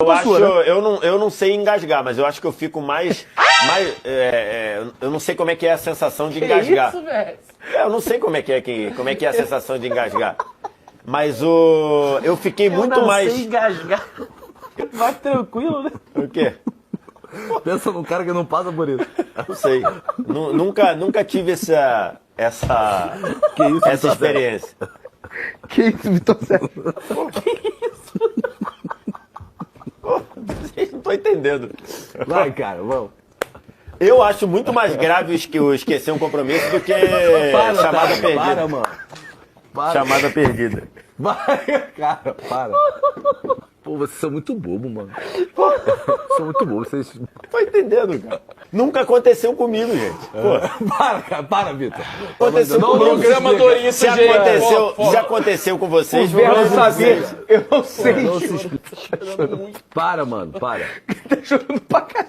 Eu acho, sua, né? eu não sei engasgar, mas eu acho que eu fico eu não sei como é que é a sensação de engasgar. Isso, velho. Eu não sei como é que é a sensação de engasgar. Mas eu fiquei muito mais. Sei engasgar. Vai tranquilo, né? O quê? Pensa num cara que não passa por isso. Não sei. Nunca tive essa Que isso, Vitor Sérgio? experiência. Que isso, Vitor Sérgio? Vocês não estão entendendo. Vai, cara, vamos. Eu acho muito mais grave o esquecer um compromisso do que chamada Otávio, perdida. Para, mano. Para. Chamada perdida. Vai, cara, para. Pô, vocês são muito bobos, mano. Vocês são muito bobos. Vocês... Tô entendendo, cara. Nunca aconteceu comigo, gente. Pô, Para, cara, para, Vitor. aconteceu Não, comigo. programa Dorinha Se aconteceu com vocês, O verbo não saber. Eu não sei. Não se explica. Para, mano, para. Tá chorando pra caralho.